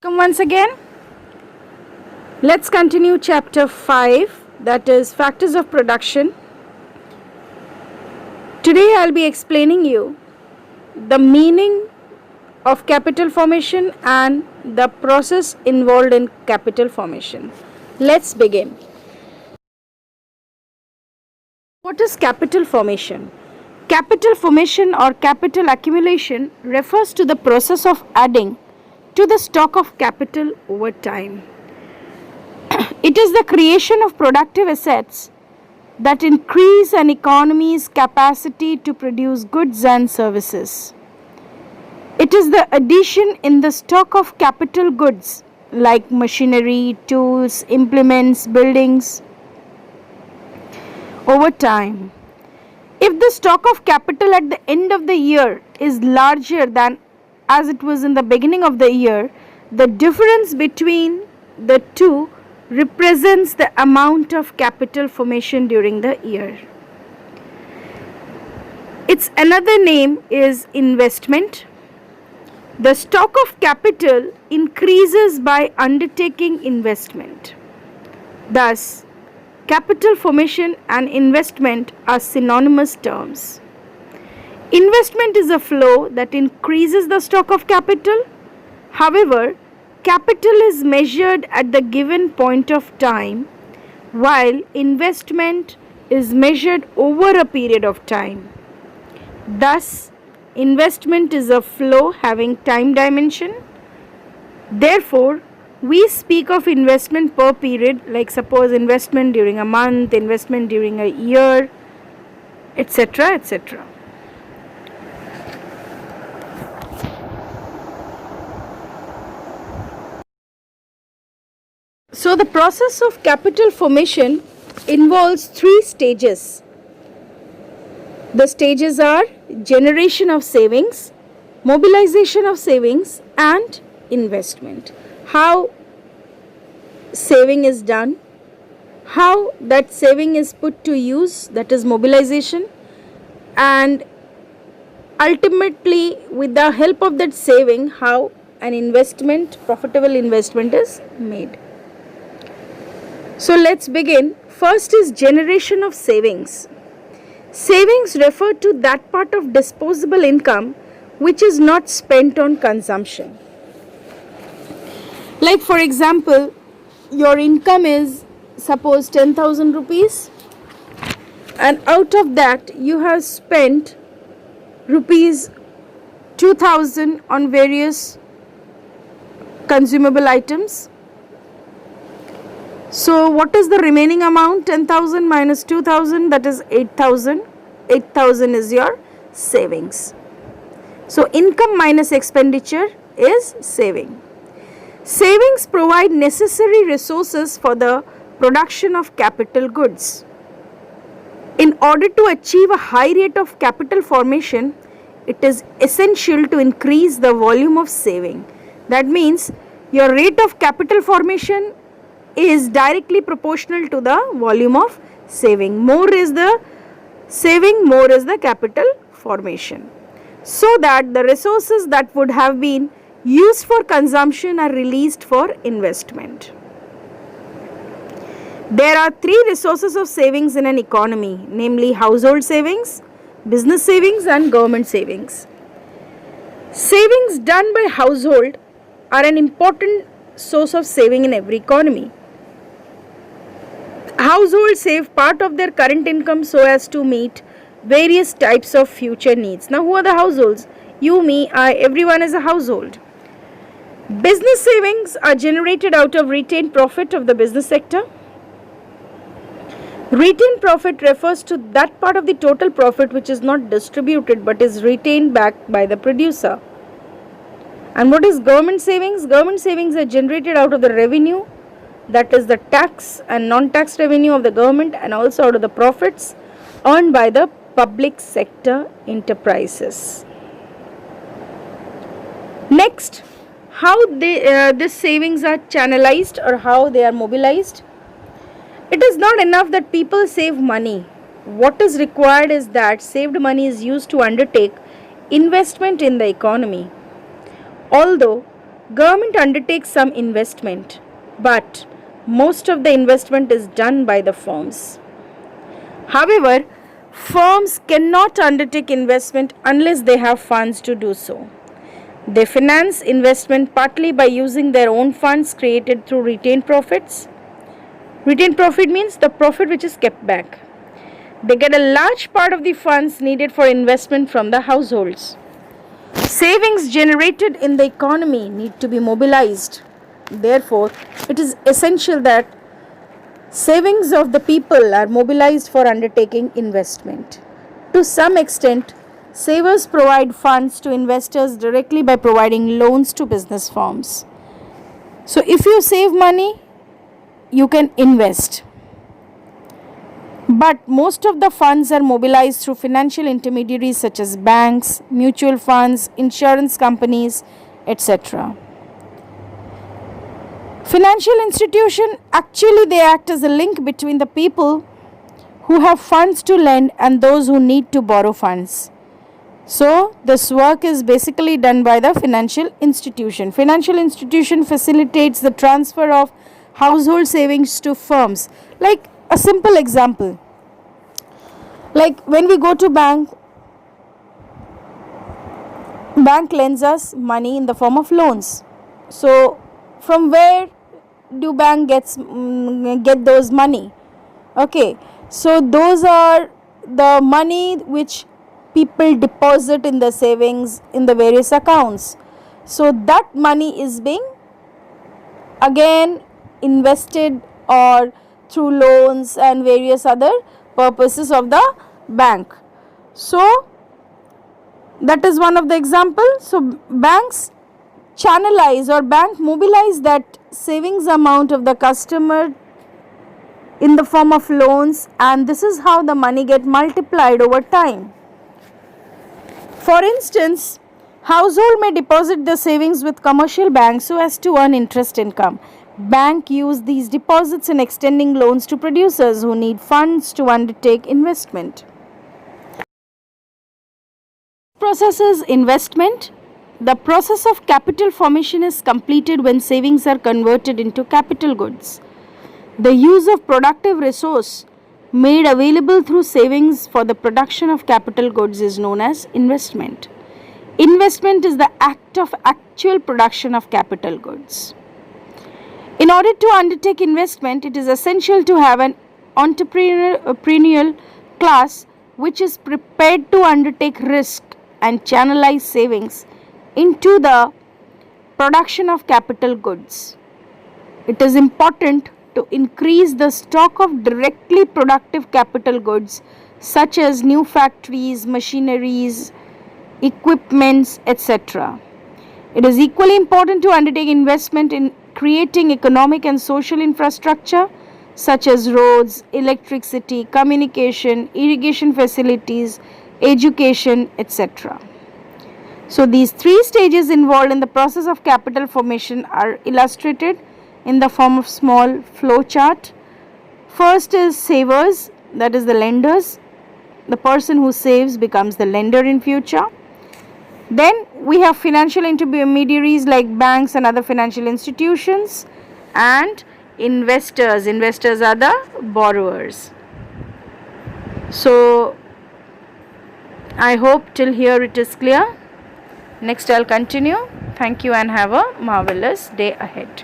Welcome once again. Let's continue chapter 5, that is factors of production. Today I'll be explaining you the meaning of capital formation and the process involved in capital formation. Let's begin. What is capital formation? Capital formation or capital accumulation refers to the process of adding to the stock of capital over time. It is the creation of productive assets that increase an economy's capacity to produce goods and services. It is the addition in the stock of capital goods like machinery, tools, implements, buildings over time. If the stock of capital at the end of the year is larger than as it was in the beginning of the year, the difference between the two represents the amount of capital formation during the year. Its another name is investment. The stock of capital increases by undertaking investment. Thus, capital formation and investment are synonymous terms. Investment is a flow that increases the stock of capital. However, capital is measured at the given point of time, while investment is measured over a period of time. Thus, investment is a flow having time dimension. Therefore, we speak of investment per period, like suppose investment during a month, investment during a year, etc., etc. So the process of capital formation involves three stages. The stages are generation of savings, mobilization of savings, and investment. How saving is done, how that saving is put to use, that is mobilization, and ultimately with the help of that saving, how an investment, profitable investment is made. So let's begin. First is generation of savings. Savings refer to that part of disposable income which is not spent on consumption. Like for example, your income is suppose 10,000 rupees, and out of that you have spent rupees 2,000 on various consumable items. So what is the remaining amount? 10,000 minus 2,000, that is 8,000. 8,000 is your savings. So income minus expenditure is saving. Savings provide necessary resources for the production of capital goods. In order to achieve a high rate of capital formation, it is essential to increase the volume of saving. That means your rate of capital formation is directly proportional to the volume of saving. More is the saving, more is the capital formation. So that the resources that would have been used for consumption are released for investment. There are three resources of savings in an economy, namely household savings, business savings, and government savings. Savings done by household are an important source of saving in every economy. Households save part of their current income so as to meet various types of future needs. Now, who are the households? You, me, I, everyone is a household. Business savings are generated out of retained profit of the business sector. Retained profit refers to that part of the total profit which is not distributed but is retained back by the producer. And what is government savings? Government savings are generated out of the revenue, that is the tax and non-tax revenue of the government, and also out of the profits earned by the public sector enterprises. Next, how these savings are channelized or how they are mobilized. It is not enough that people save money. What is required is that saved money is used to undertake investment in the economy. Although Government undertakes some investment, but most of the investment is done by the firms. However, firms cannot undertake investment unless they have funds to do so. They finance investment partly by using their own funds created through retained profits. Retained profit means the profit which is kept back. They get a large part of the funds needed for investment from the households. Savings generated in the economy need to be mobilized. Therefore, it is essential that savings of the people are mobilized for undertaking investment. To some extent, savers provide funds to investors directly by providing loans to business firms. So, if you save money, you can invest. But most of the funds are mobilized through financial intermediaries such as banks, mutual funds, insurance companies, etc. Financial institutions actually they act as a link between the people who have funds to lend and those who need to borrow funds. So this work is basically done by the financial institution. Financial institution facilitates the transfer of household savings to firms. Like a simple example, like when we go to bank lends us money in the form of loans. So from where do bank get those money? Okay, so those are the money which people deposit in the savings in the various accounts. So that money is being again invested or through loans and various other purposes of the bank. So that is one of the examples. So banks channelize or bank mobilize that savings amount of the customer in the form of loans, and this is how the money get multiplied over time. For instance, household may deposit the savings with commercial banks so as to earn interest income. Bank use these deposits in extending loans to producers who need funds to undertake investment. Process is investment. The process of capital formation is completed when savings are converted into capital goods. The use of productive resource made available through savings for the production of capital goods is known as investment. Investment is the act of actual production of capital goods. In order to undertake investment, it is essential to have an entrepreneurial class which is prepared to undertake risk and channelize savings into the production of capital goods. It is important to increase the stock of directly productive capital goods such as new factories, machineries, equipments, etc. It is equally important to undertake investment in creating economic and social infrastructure such as roads, electricity, communication, irrigation facilities, education, etc. So these three stages involved in the process of capital formation are illustrated in the form of small flow chart. First is savers, that is the lenders. The person who saves becomes the lender in future. Then we have financial intermediaries like banks and other financial institutions, and investors. Investors are the borrowers. So I hope till here it is clear. Next I'll continue. Thank you and have a marvelous day ahead.